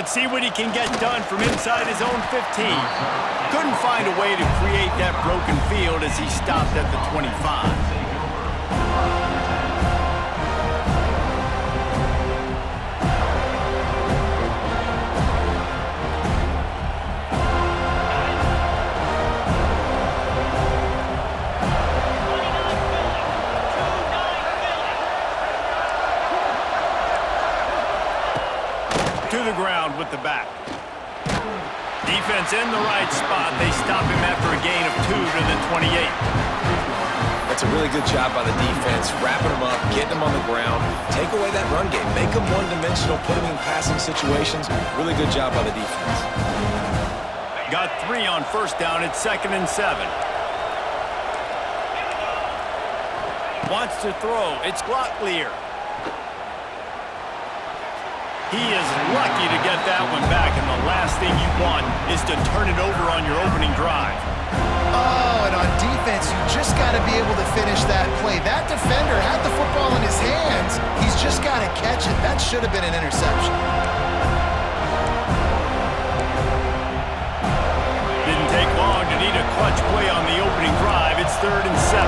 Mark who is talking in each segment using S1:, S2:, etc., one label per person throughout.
S1: Let's see what he can get done from inside his own 15. Couldn't find a way to create that broken field as he stopped at the 25. To the ground with the back. Defense in the right spot. They stop him after a gain of 2 to the 28.
S2: That's a really good job by the defense, wrapping him up, getting him on the ground, take away that run game, make him one-dimensional, put him in passing situations. Really good job by the defense.
S1: Got 3 on first down. It's 2nd and 7. Wants to throw. It's Locklear. He is lucky to get that one back, and the last thing you want is to turn it over on your opening drive.
S3: Oh, and on defense, you just got to be able to finish that play. That defender had the football in his hands. He's just got to catch it. That should have been an interception.
S1: Didn't take long to need a clutch play on the opening drive. It's 3rd and 7.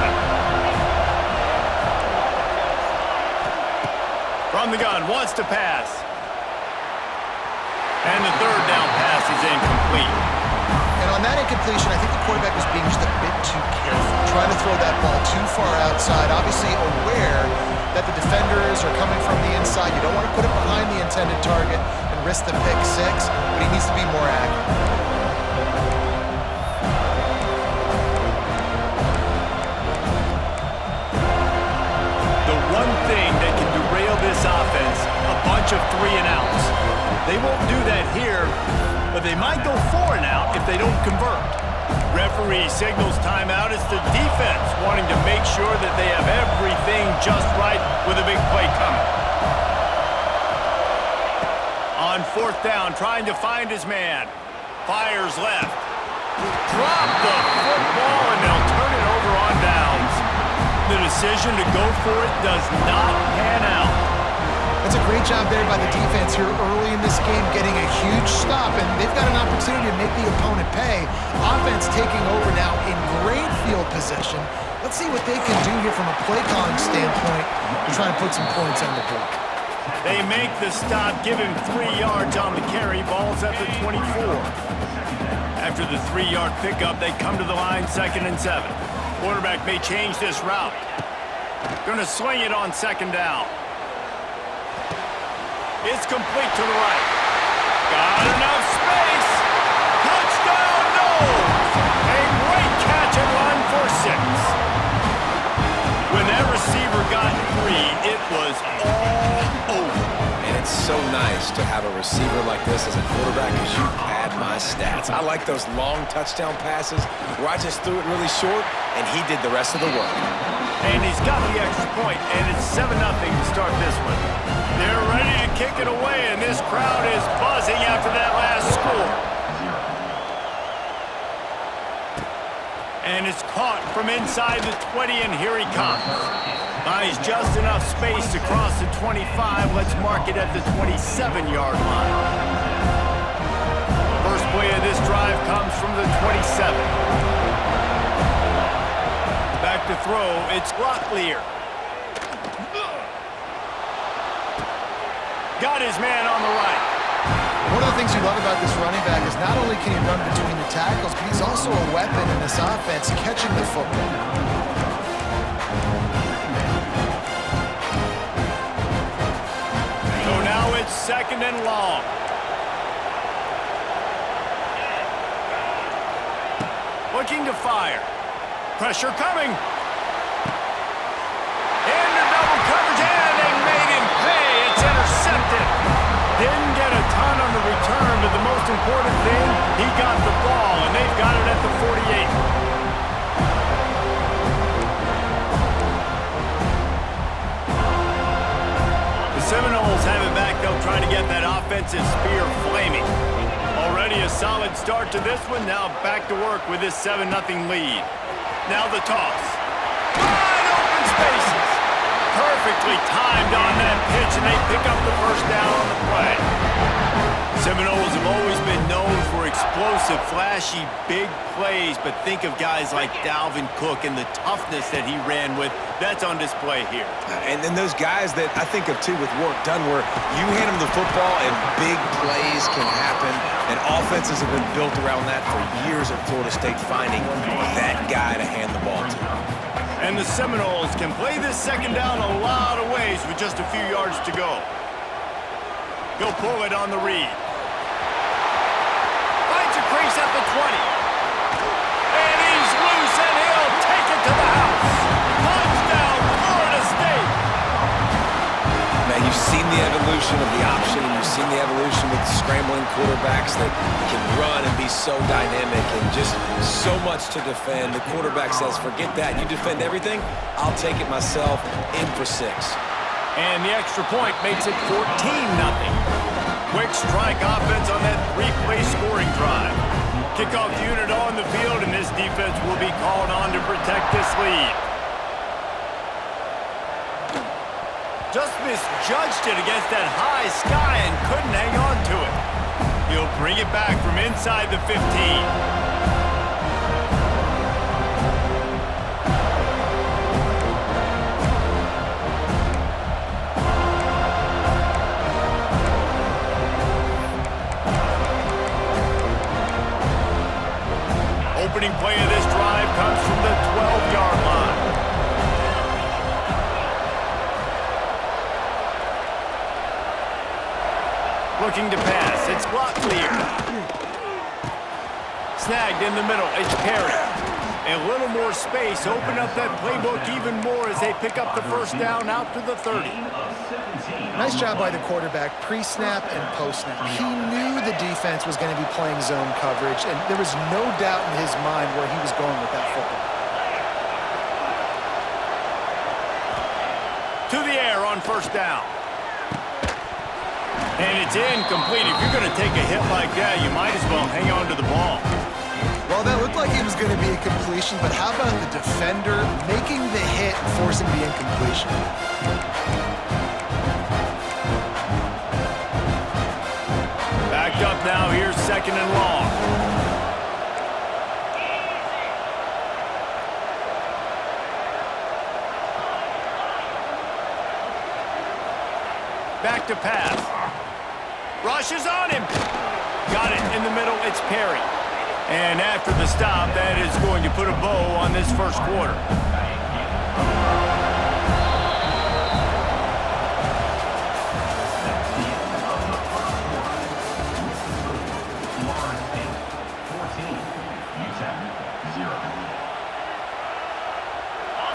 S1: From the gun, wants to pass. And the 3rd down pass is incomplete.
S3: And on that incompletion, I think the quarterback was being just a bit too careful, trying to throw that ball too far outside, obviously aware that the defenders are coming from the inside. You don't want to put it behind the intended target and risk the pick 6, but he needs to be more accurate.
S1: The one thing that can derail this offense, a bunch of 3-and-outs. They won't do that here, but they might go 4-and-out if they don't convert. Referee signals timeout. It's the defense wanting to make sure that they have everything just right with a big play coming. On 4th down, trying to find his man. Fires left. Drop the football, and they'll turn it over on downs. The decision to go for it does not pan out.
S3: That's a great job there by the defense here early in this game, getting a huge stop, and they've got an opportunity to make the opponent pay. Offense taking over now in great field position. Let's see what they can do here from a play calling standpoint to try and put some points on the board.
S1: They make the stop, give him 3 yards on the carry. Ball's at the 24. After the 3-yard pickup, they come to the line, 2nd and 7. Quarterback may change this route. Gonna swing it on 2nd down. It's complete to the right. Got enough space. Touchdown, Knowles. A great catch and run for 6. When that receiver got 3, it was all over.
S2: And it's so nice to have a receiver like this as a quarterback as you pad my stats. I like those long touchdown passes where I just threw it really short, and he did the rest of the work.
S1: And he's got the extra point, and it's 7-0 to start this one. They're ready to kick it away, and this crowd is buzzing after that last score. And it's caught from inside the 20, and here he comes. Buys just enough space to cross the 25. Let's mark it at the 27-yard line. First play of this drive comes from the 27. Back to throw, it's Locklear. Got his man on the right.
S3: One of the things you love about this running back is not only can he run between the tackles, but he's also a weapon in this offense, catching the football.
S1: So now it's 2nd and long. Looking to fire. Pressure coming. Into double coverage, and they made him pay. It's intercepted. Didn't get a ton on the return, but the most important thing, he got the ball, and they've got it at the 48. The Seminoles have it back. They'll try to get that offensive spear flaming. Already a solid start to this one. Now back to work with this 7-0 lead. Now the toss. Wide open spaces. Perfectly timed on that pitch, and they pick up the first down on the play. Seminoles have always been known for explosive, flashy, big plays, but think of guys like Dalvin Cook and the toughness that he ran with. That's on display here.
S2: And then those guys that I think of, too, with Warrick Dunn, where you hand them the football and big plays can happen, and offenses have been built around that for years at Florida State, finding that guy to hand the ball to.
S1: And the Seminoles can play this second down a lot of ways with just a few yards to go. He'll pull it on the read. Finds a crease at the 20. And he's loose, and he'll take it to the house. Touchdown, Florida State.
S2: Now, you've seen the evolution of the option, and you've seen the evolution with scrambling quarterbacks that can run and be so dynamic and just so much to defend. The quarterback says, forget that. You defend everything, I'll take it myself. In for 6.
S1: And the extra point makes it 14-0. Quick strike offense on that 3-play scoring drive. Kickoff unit on the field, and this defense will be called on to protect this lead. Just misjudged it against that high sky and couldn't hang on to it. He'll bring it back from inside the 15. Opening play of this drive comes from the 12-yard line. Looking to pass. It's Locklear. Snagged in the middle. It's Perry. A little more space. Open up that playbook even more as they pick up the first down out to the 30.
S3: Nice job by the quarterback, pre-snap and post-snap. He knew the defense was going to be playing zone coverage, and there was no doubt in his mind where he was going with that football.
S1: To the air on first down. And it's incomplete. If you're going to take a hit like that, you might as well hang on to the ball.
S3: Well, that looked like it was going to be a completion, but how about the defender making the hit and forcing the incompletion?
S1: Backed up now. Here's second and long. Back to pass. Rush is on him. Got it in the middle. It's Perry. And after the stop, that is going to put a bow on this first quarter.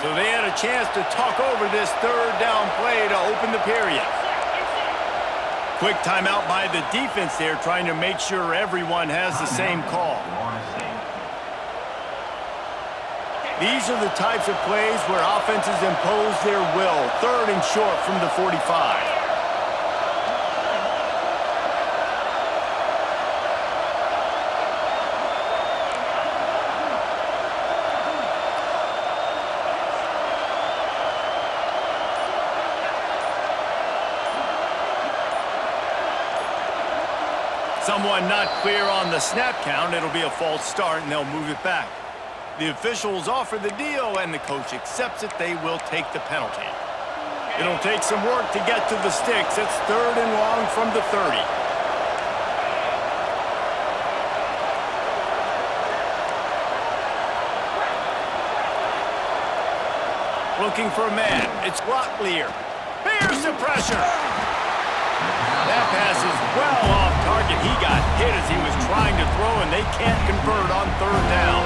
S1: So they had a chance to talk over this third down play to open the period. Quick timeout by the defense there, trying to make sure everyone has the same call. These are the types of plays where offenses impose their will. Third and short from the 45. Someone not clear on the snap count. It'll be a false start, and they'll move it back. The officials offer the deal, and the coach accepts it. They will take the penalty. It'll take some work to get to the sticks. It's third and long from the 30. Looking for a man. It's Locklear. Bears the pressure. That pass is well off target. He got hit as he was trying to throw, and they can't convert on third down.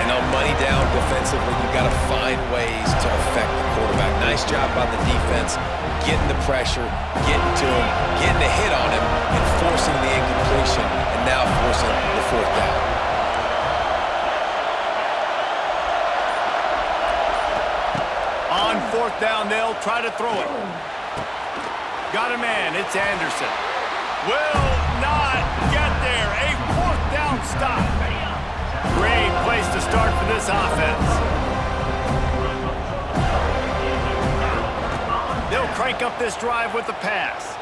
S2: And on money down defensively, you've got to find ways to affect the quarterback. Nice job by the defense, getting the pressure, getting to him, getting a hit on him, and forcing the incompletion, and now forcing the fourth down.
S1: On fourth down, they'll try to throw it. Got a man. It's Anderson. Will not get there. A fourth down stop. Great place to start for this offense. crank up this drive with the pass.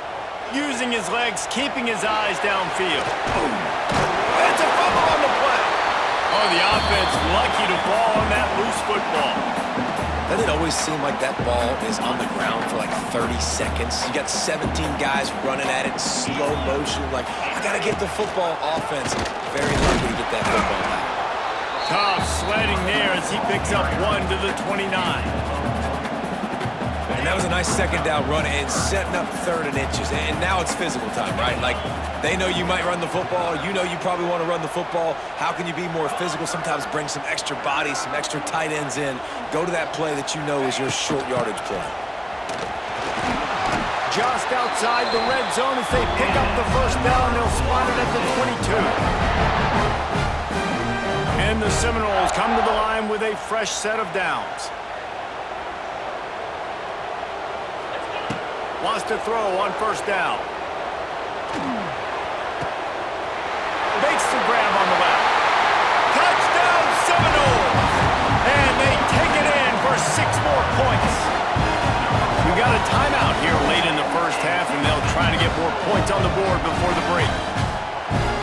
S1: Using his legs, keeping his eyes downfield. Boom. It's a fumble on the play. Oh, the offense lucky to fall on that loose football.
S2: Doesn't it always seem like that ball is on the ground for like 30 seconds? You got 17 guys running at it in slow motion. Like, I got to get the football. Offense very lucky to get that football back.
S1: Cobb sledding there as he picks up 1 to the 29.
S2: And that was a nice second down run and setting up 3rd and inches. And now it's physical time, right? Like, they know you might run the football. You know you probably want to run the football. How can you be more physical? Sometimes bring some extra bodies, some extra tight ends in. Go to that play that you know is your short yardage play.
S1: Just outside the red zone as they pick up the first down. They'll spot it at the 22. And the Seminoles come to the line with a fresh set of downs. Wants to throw on first down. Makes the grab on the left. Touchdown Seminoles! And they take it in for 6 more points. We got a timeout here late in the first half, and they'll try to get more points on the board before the break.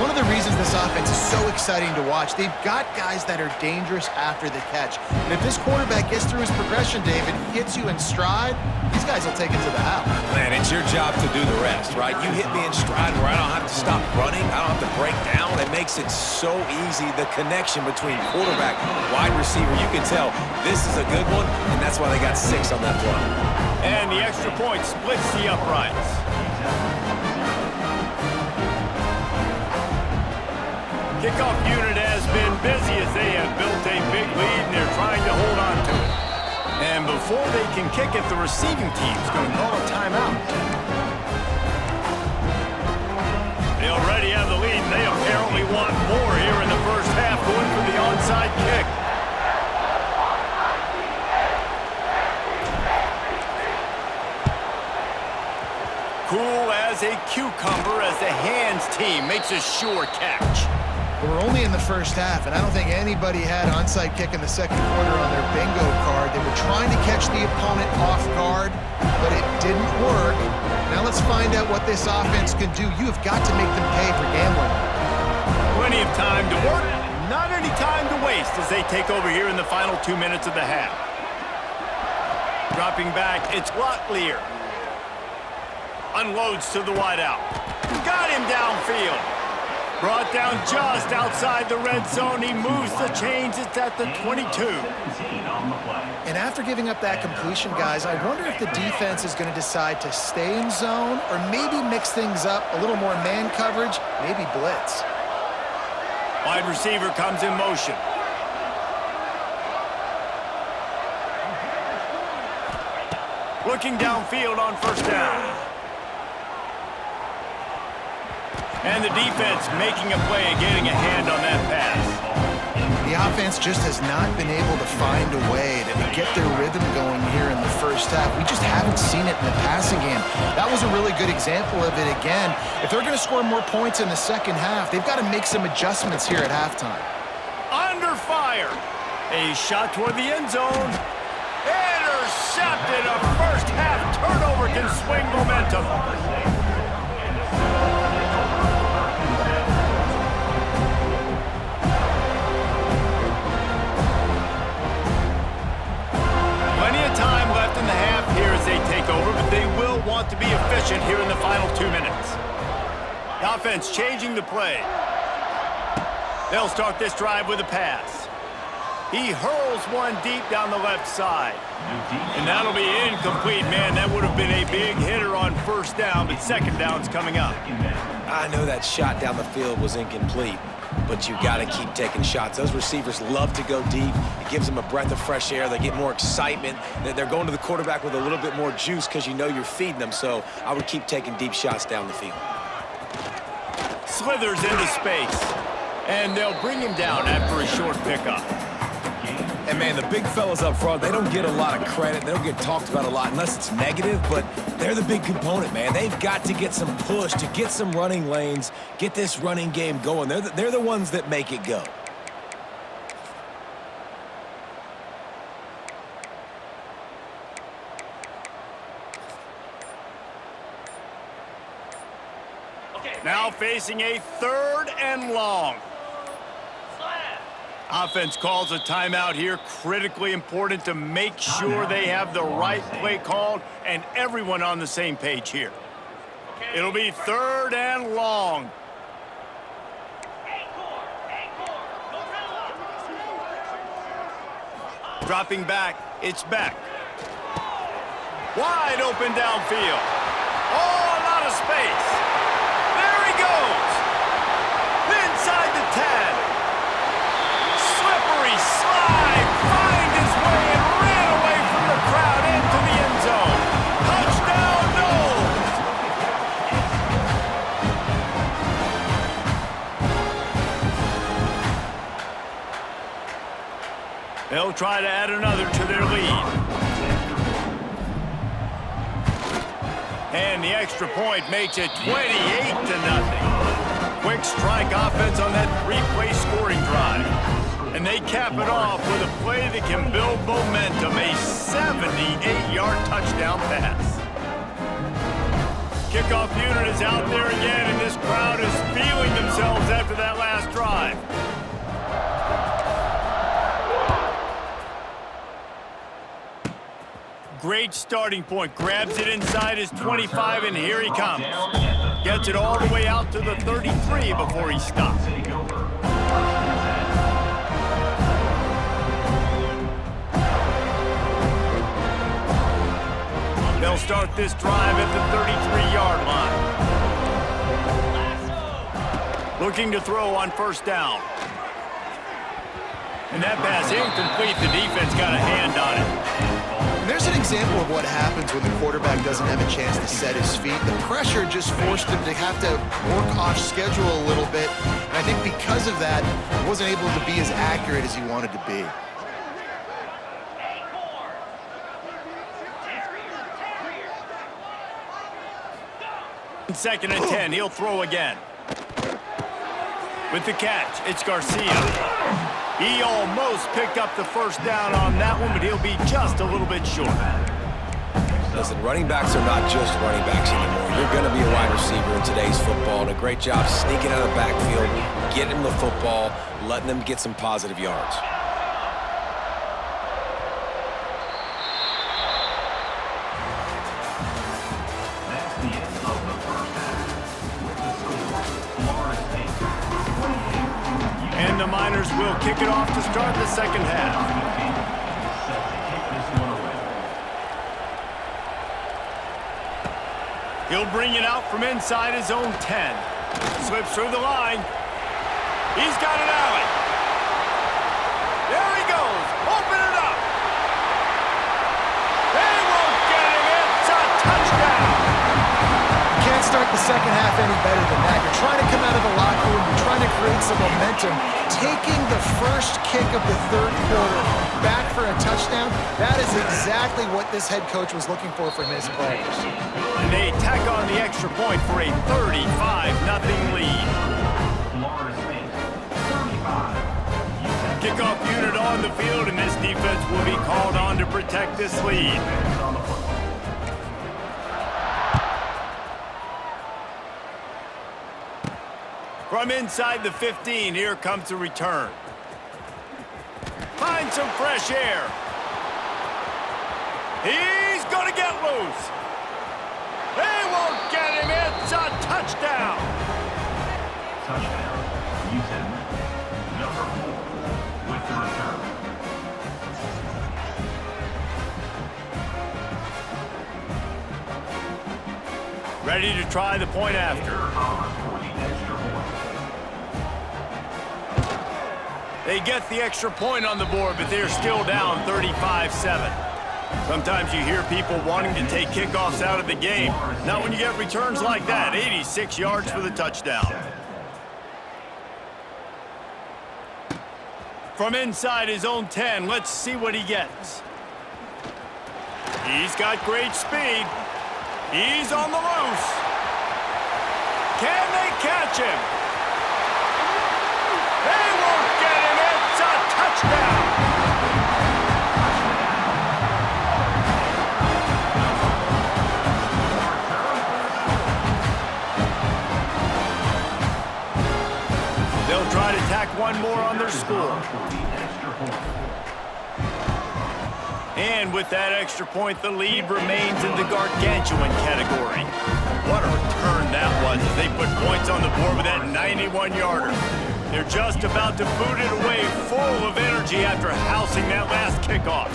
S3: One of the reasons this offense is so exciting to watch, they've got guys that are dangerous after the catch. And if this quarterback gets through his progression, David, hits you in stride, these guys will take it to the house.
S2: Man, it's your job to do the rest, right? You hit me in stride where I don't have to stop running. I don't have to break down. It makes it so easy. The connection between quarterback, wide receiver, you can tell this is a good one, and that's why they got 6 on that play.
S1: And the extra point splits the uprights. Kickoff unit has been busy as they have built a big lead and they're trying to hold on to it. And before they can kick it, the receiving team's going to call a timeout. They already have the lead and they apparently want more here in the first half, going for the onside kick. Cool as a cucumber as the hands team makes a sure catch.
S3: We're only in the first half, and I don't think anybody had onside kick in the second quarter on their bingo card. They were trying to catch the opponent off guard, but it didn't work. Now let's find out what this offense can do. You have got to make them pay for gambling.
S1: Plenty of time to work, not any time to waste as they take over here in the final 2 minutes of the half. Dropping back, it's Locklear. Unloads to the wideout. Got him downfield. Brought down just outside the red zone. He moves the chains. It's at the 22.
S3: And after giving up that completion, guys, I wonder if the defense is going to decide to stay in zone or maybe mix things up, a little more man coverage, maybe blitz.
S1: Wide receiver comes in motion. Looking downfield on first down. And the defense making a play and getting a hand on that pass.
S3: The offense just has not been able to find a way to get their rhythm going here in the first half. We just haven't seen it in the passing game. That was a really good example of it again. If they're going to score more points in the second half, they've got to make some adjustments here at halftime.
S1: Under fire. A shot toward the end zone. Intercepted. A first half turnover can swing momentum. Time left in the half here as they take over, but they will want to be efficient here in the final 2 minutes. The offense changing the play. They'll start this drive with a pass. He hurls one deep down the left side. And that'll be incomplete, man. That would have been a big hitter on first down, but second down's coming up.
S2: I know that shot down the field was incomplete, but you got to keep taking shots. Those receivers love to go deep. It gives them a breath of fresh air. They get more excitement. They're going to the quarterback with a little bit more juice because you know you're feeding them. So I would keep taking deep shots down the field.
S1: Slithers into space, and they'll bring him down after a short pickup.
S2: And, man, the big fellas up front, they don't get a lot of credit. They don't get talked about a lot unless it's negative, but they're the big component, man. They've got to get some push, to get some running lanes, get this running game going. They're the ones that make it go.
S1: Now facing a 3rd and long. Offense calls a timeout here. Critically important to make sure they have the right play called and everyone on the same page here. It'll be 3rd and long. Dropping back, it's Beck. Wide open downfield. Oh, a lot of space. There he goes. Inside the 10. Slippery slide. Find his way and ran away from the crowd into the end zone. Touchdown, Knowles. They'll try to add another to their lead. And the extra point makes it 28-0. Quick strike offense on that 3-play scoring drive. And they cap it off with a play that can build momentum, a 78-yard touchdown pass. Kickoff unit is out there again, and this crowd is feeling themselves after that last drive. Great starting point. Grabs it inside his 25, and here he comes. Gets it all the way out to the 33 before he stops. They'll start this drive at the 33-yard line. Looking to throw on 1st down. And that pass incomplete. The defense got a hand on it.
S3: There's an example of what happens when the quarterback doesn't have a chance to set his feet. The pressure just forced him to have to work off schedule a little bit. And I think because of that, he wasn't able to be as accurate as he wanted to be.
S1: 2nd and 10, he'll throw again. With the catch, it's Garcia. He almost picked up the 1st down on that one, but he'll be just a little bit short.
S2: Listen, running backs are not just running backs anymore. You're going to be a wide receiver in today's football, and a great job sneaking out of the backfield, getting them the football, letting them get some positive yards.
S1: And the Miners will kick it off to start the 2nd half. He'll bring it out from inside his own 10. Slips through the line. He's got an alley. There he goes. Open it up. They won't get him. It's a touchdown.
S3: You can't start the 2nd half any better than that. You're trying to come out of the locker room. You're trying to create some momentum. Taking the first kick of the 3rd quarter back for a touchdown, that is exactly what this head coach was looking for from his players.
S1: And they tack on the extra point for a 35-0 lead. Kickoff unit on the field, and this defense will be called on to protect this lead. From inside the 15, here comes the return. Find some fresh air. He's going to get loose. They won't get him. It's a touchdown.
S4: Touchdown. Houston. Number 4 with the return.
S1: Ready to try the point after. They get the extra point on the board, but they're still down 35-7. Sometimes you hear people wanting to take kickoffs out of the game. Not when you get returns like that. 86 yards for the touchdown. From inside his own 10, let's see what he gets. He's got great speed. He's on the loose. Can they catch him? They won't get him. It's a touchdown. one more on their score. And with that extra point, the lead remains in the gargantuan category. What a return that was as they put points on the board with that 91-yarder. They're just about to boot it away full of energy after housing that last kickoff.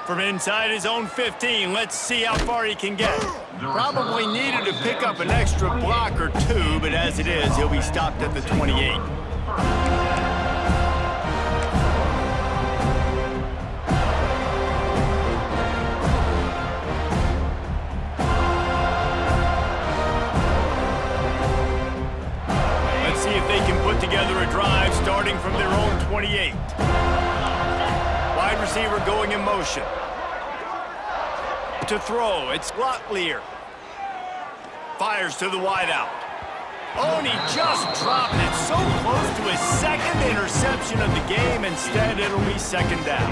S1: From inside his own 15, let's see how far he can get. Probably needed to pick up an extra block or two, but as it is, he'll be stopped at the 28. Let's see if they can put together a drive starting from their own 28. Wide receiver going in motion. To throw, it's Locklear. Fires to the wideout. Oh, and he just dropped it so close to his second interception of the game. Instead, it'll be second down.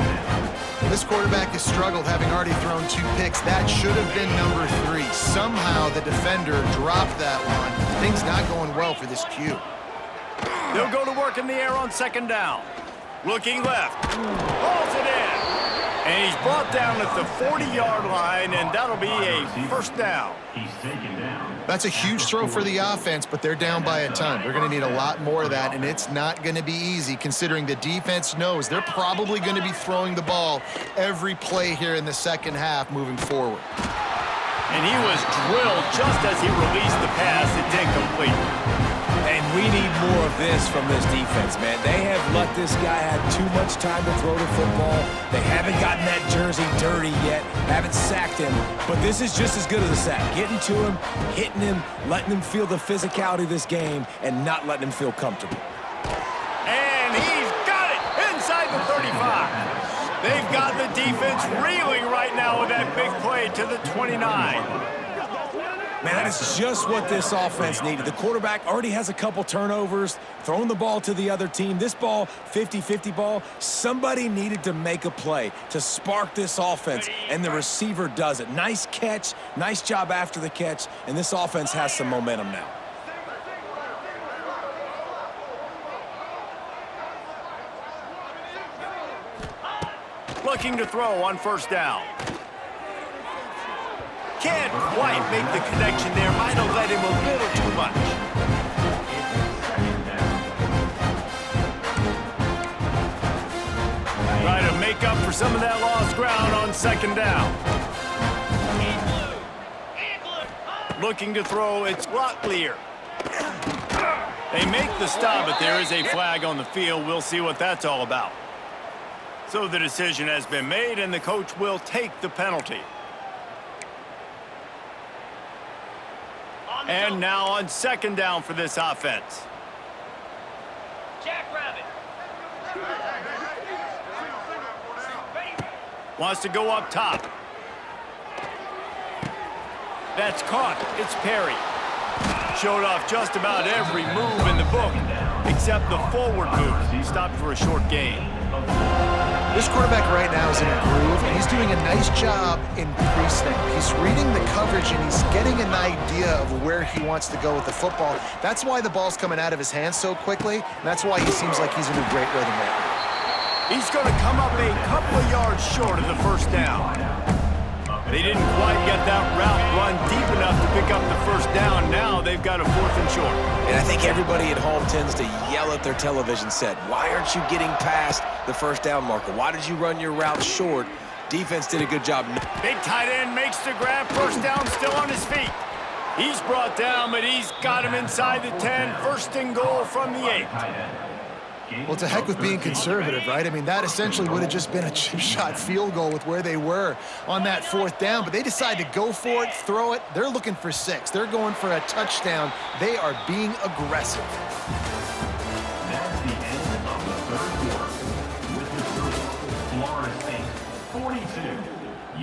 S3: This quarterback has struggled, having already thrown 2 picks. That should have been number 3. Somehow the defender dropped that one. Things not going well for this Q.
S1: They'll go to work in the air on second down. Looking left. Hauls it in. And he's brought down at the 40-yard line, and that'll be a first down.
S4: He's taken down.
S3: That's a huge throw for the offense, but they're down by a ton. They're going to need a lot more of that, and it's not going to be easy considering the defense knows they're probably going to be throwing the ball every play here in the second half moving forward.
S1: And he was drilled just as he released the pass. It's incomplete.
S2: And we need more of this from this defense, man. They have let this guy have too much time to throw the football. They haven't gotten that jersey dirty yet, haven't sacked him. But this is just as good as a sack. Getting to him, hitting him, letting him feel the physicality of this game, and not letting him feel comfortable.
S1: And he's got it inside the 35. They've got the defense reeling right now with that big play to the 29.
S2: Man, that is just what this offense needed. The quarterback already has a couple turnovers, throwing the ball to the other team. This ball, 50-50 ball, somebody needed to make a play to spark this offense, and the receiver does it. Nice catch, nice job after the catch, and this offense has some momentum now.
S1: Looking to throw on first down. Can't quite make the connection there. Might have let him a little too much. Try to make up for some of that lost ground on second down. Looking to throw, it's Locklear. They make the stop, but there is a flag on the field. We'll see what that's all about. So the decision has been made, and the coach will take the penalty. And now on second down for this offense.
S5: Jackrabbit.
S1: Wants to go up top. That's caught. It's Perry. Showed off just about every move in the book, except the forward move. He stopped for a short gain.
S3: This quarterback right now is in a groove, and he's doing a nice job in pre-snap. He's reading the coverage, and he's getting an idea of where he wants to go with the football. That's why the ball's coming out of his hands so quickly, and that's why he seems like he's in a great rhythm right now.
S1: He's going to come up a couple of yards short of the first down. They didn't quite get that route run deep enough to pick up the first down. Now they've got a 4th and short.
S2: And I think everybody at home tends to yell at their television set, why aren't you getting past the first down marker? Why did you run your route short? Defense did a good job.
S1: Big tight end makes the grab. First down, still on his feet. He's brought down, but he's got him inside the 10. First and goal from the 8.
S3: Well, to heck with being conservative, right? I mean, that essentially would have just been a chip shot field goal with where they were on that 4th down, but they decide to go for it, throw it. They're looking for 6. They're going for a touchdown. They are being aggressive.
S4: That's the end of the third quarter. With the score, Florida State 42,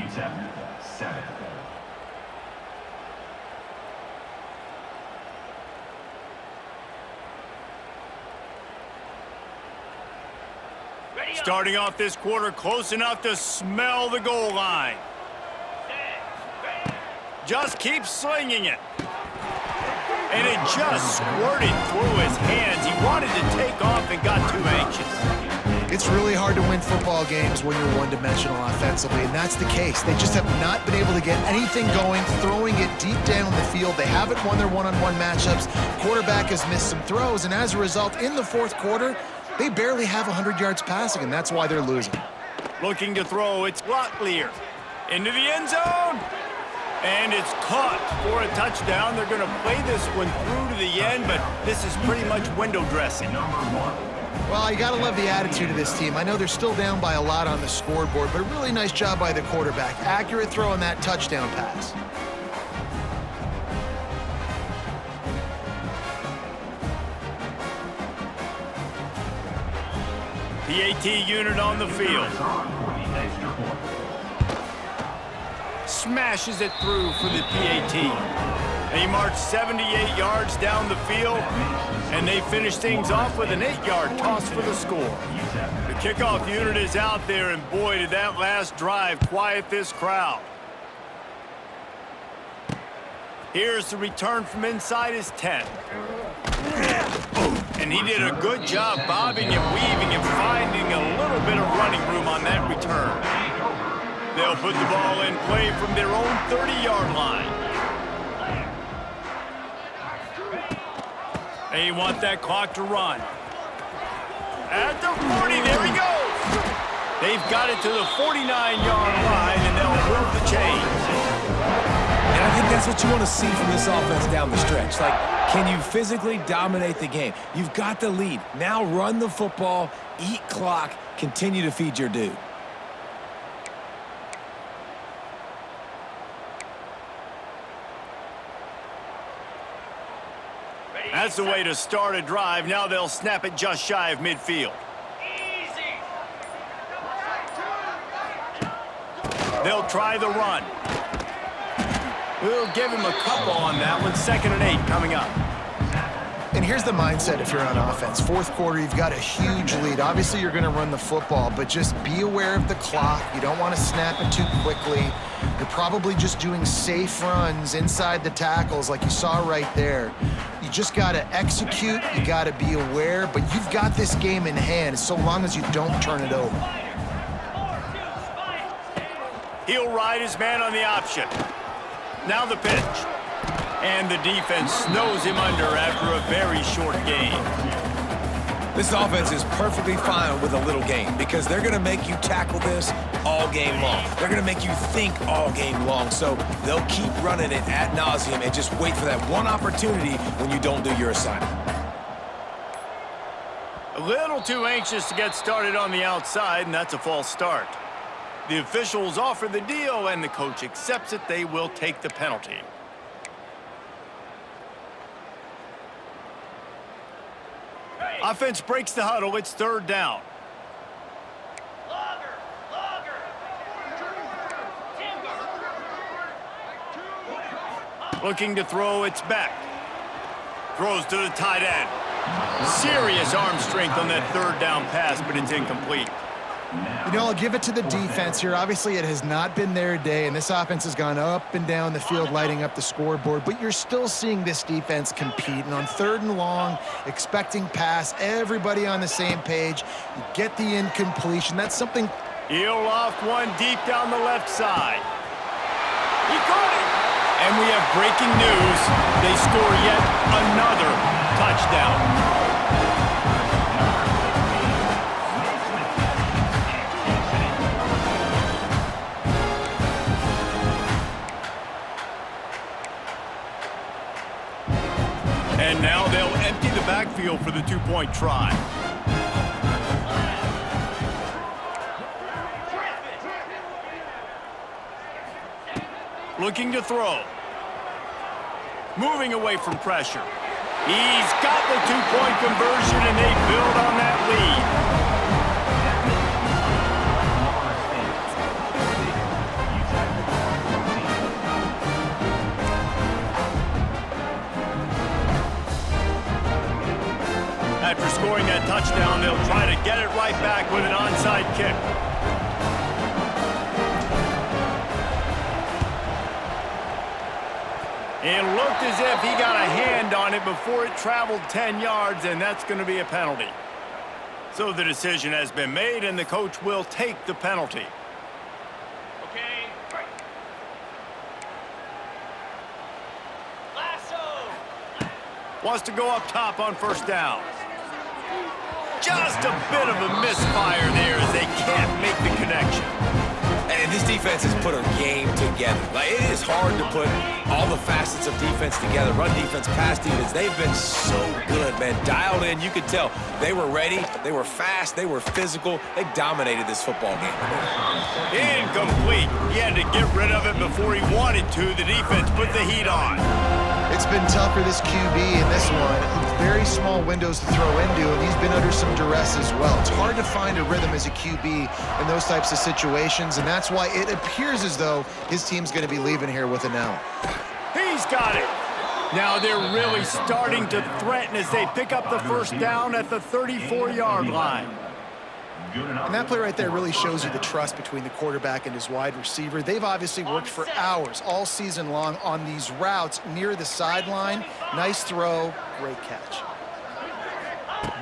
S4: UTEP 7.
S1: Starting off this quarter close enough to smell the goal line. Just keeps slinging it. And it just squirted through his hands. He wanted to take off and got too anxious.
S3: It's really hard to win football games when you're one-dimensional offensively, and that's the case. They just have not been able to get anything going, throwing it deep down the field. They haven't won their one-on-one matchups. Quarterback has missed some throws, and as a result, in the fourth quarter, they barely have 100 yards passing, and that's why they're losing.
S1: Looking to throw, it's Locklear. Into the end zone. And it's caught for a touchdown. They're going to play this one through to the end, but this is pretty much window dressing.
S3: Well, you got to love the attitude of this team. I know they're still down by a lot on the scoreboard, but a really nice job by the quarterback. Accurate throw on that touchdown pass.
S1: PAT unit on the field. Smashes it through for the PAT. They march 78 yards down the field, and they finish things off with an 8-yard toss for the score. The kickoff unit is out there, and boy, did that last drive quiet this crowd. Here's the return from inside his 10. And he did a good job bobbing and weaving and finding a little bit of running room on that return. They'll put the ball in play from their own 30-yard line. They want that clock to run. At the 40, there he goes. They've got it to the 49-yard line, and they'll move the chains.
S2: And I think that's what you want to see from this offense down the stretch. Like, can you physically dominate the game? You've got the lead. Now run the football, eat clock, continue to feed your dude.
S1: That's the way to start a drive. Now they'll snap it just shy of midfield. They'll try the run. We'll give him a couple on that one. 2nd and 8 coming up.
S3: And here's the mindset if you're on offense. Fourth quarter, you've got a huge lead. Obviously, you're going to run the football, but just be aware of the clock. You don't want to snap it too quickly. You're probably just doing safe runs inside the tackles like you saw right there. You just got to execute. You got to be aware, but you've got this game in hand so long as you don't turn it over.
S1: He'll ride his man on the option. Now the pitch. And the defense snows him under after a very short game.
S2: This offense is perfectly fine with a little game because they're going to make you tackle this all game long. They're going to make you think all game long. So they'll keep running it ad nauseum and just wait for that one opportunity when you don't do your assignment.
S1: A little too anxious to get started on the outside, and that's a false start. The officials offer the deal, and the coach accepts it. They will take the penalty. Offense breaks the huddle. It's 3rd down. Looking to throw, it's back. Throws to the tight end. Serious arm strength on that 3rd down pass, but it's incomplete.
S3: You know, I'll give it to the defense here. Obviously, it has not been their day, and this offense has gone up and down the field, lighting up the scoreboard, but you're still seeing this defense compete. And on 3rd and long, expecting pass, everybody on the same page. You get the incompletion. That's something.
S1: He'll loft one deep down the left side. He caught it! And we have breaking news. They score yet another touchdown. And now they'll empty the backfield for the 2-point try. Looking to throw. Moving away from pressure. He's got the 2-point conversion, and they build on that lead. After scoring that touchdown, they'll try to get it right back with an onside kick. It looked as if he got a hand on it before it traveled 10 yards, and that's going to be a penalty. So the decision has been made, and the coach will take the penalty.
S4: Okay.
S1: Wants to go up top on first down. Just a bit of a misfire there as they can't make the connection.
S2: And this defense has put a game together. Like, it is hard to put all the facets of defense together. Run defense, pass defense. They've been so good, man. Dialed in. You could tell they were ready. They were fast. They were physical. They dominated this football game.
S1: Incomplete. He had to get rid of it before he wanted to. The defense put the heat on.
S3: It's been tough for this QB in this one. Very small windows to throw into, and he's been under some duress as well. It's hard to find a rhythm as a QB in those types of situations, and that's why it appears as though his team's going to be leaving here with an L.
S1: He's got it. Now they're really starting to threaten as they pick up the first down at the 34-yard line.
S3: And that play right there really shows you the trust between the quarterback and his wide receiver. They've obviously worked for hours all season long on these routes near the sideline. Nice throw, great catch.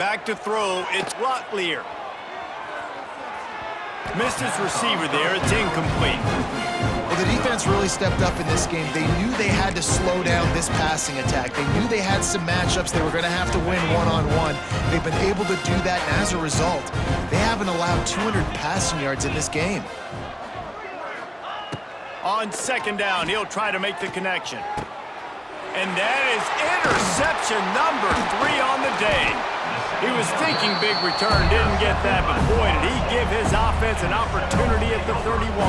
S1: Back to throw, it's Locklear. Missed his receiver there, it's incomplete.
S3: Well, the defense really stepped up in this game. They knew they had to slow down this passing attack. They knew they had some matchups they were going to have to win one-on-one. They've been able to do that, and as a result, they haven't allowed 200 passing yards in this game.
S1: On second down, he'll try to make the connection. And that is interception number 3 on the day. He was thinking big return, didn't get that, but boy, did he give his offense an opportunity at the 31.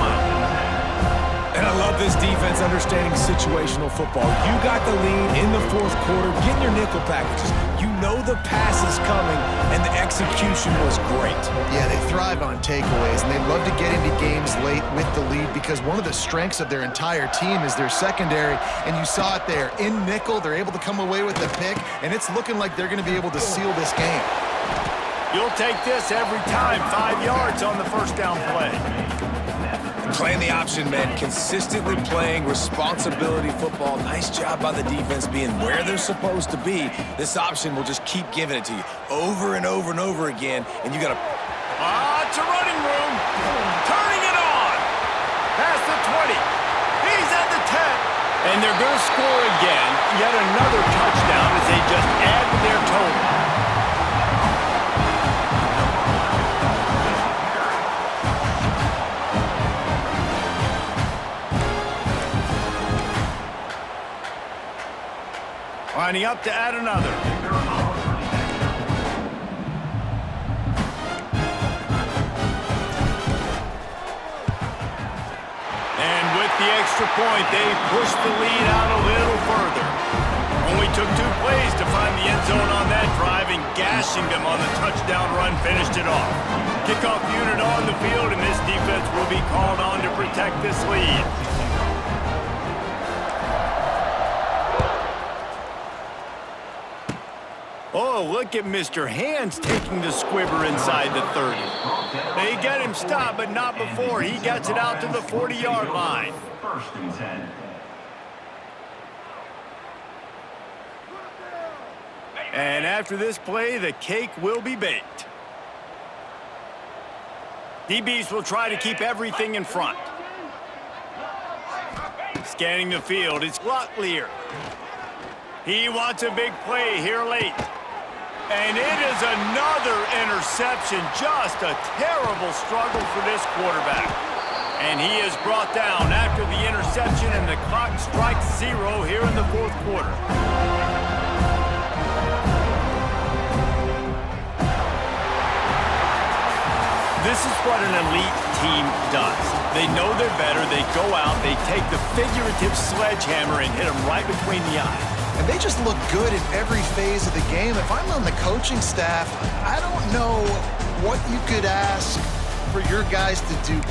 S2: And I love this defense understanding situational football. You got the lead in the fourth quarter, getting your nickel packages. You know the pass is coming, and the execution was great.
S3: Yeah, they thrive on takeaways, and they love to get into games late with the lead because one of the strengths of their entire team is their secondary, and you saw it there. In nickel, they're able to come away with the pick, and it's looking like they're going to be able to seal this game.
S1: You'll take this every time, 5 yards on the first down play.
S2: Playing the option, man. Consistently playing responsibility football. Nice job by the defense being where they're supposed to be. This option will just keep giving it to you over and over and over again, and you got to...
S1: It's a running room. Turning it on. Past the 20. He's at the 10. And they're going to score again. Yet another touchdown as they just add to their total. Lining up to add another. And with the extra point, they pushed the lead out a little further. Only took 2 plays to find the end zone on that drive, and gashing them on the touchdown run finished it off. Kickoff unit on the field, and this defense will be called on to protect this lead. Oh, look at Mr. Hands taking the squibber inside the 30. They get him stopped, but not before. He gets it out to the 40-yard line.
S4: First and 10.
S1: And after this play, the cake will be baked. DBs will try to keep everything in front. Scanning the field, it's Locklear. He wants a big play here late. And it is another interception. Just a terrible struggle for this quarterback. And he is brought down after the interception, and the clock strikes 0 here in the fourth quarter. This is what an elite team does. They know they're better. They go out, they take the figurative sledgehammer and hit them right between the eyes.
S3: And they just look good in every phase of the game. If I'm on the coaching staff, I don't know what you could ask for your guys to do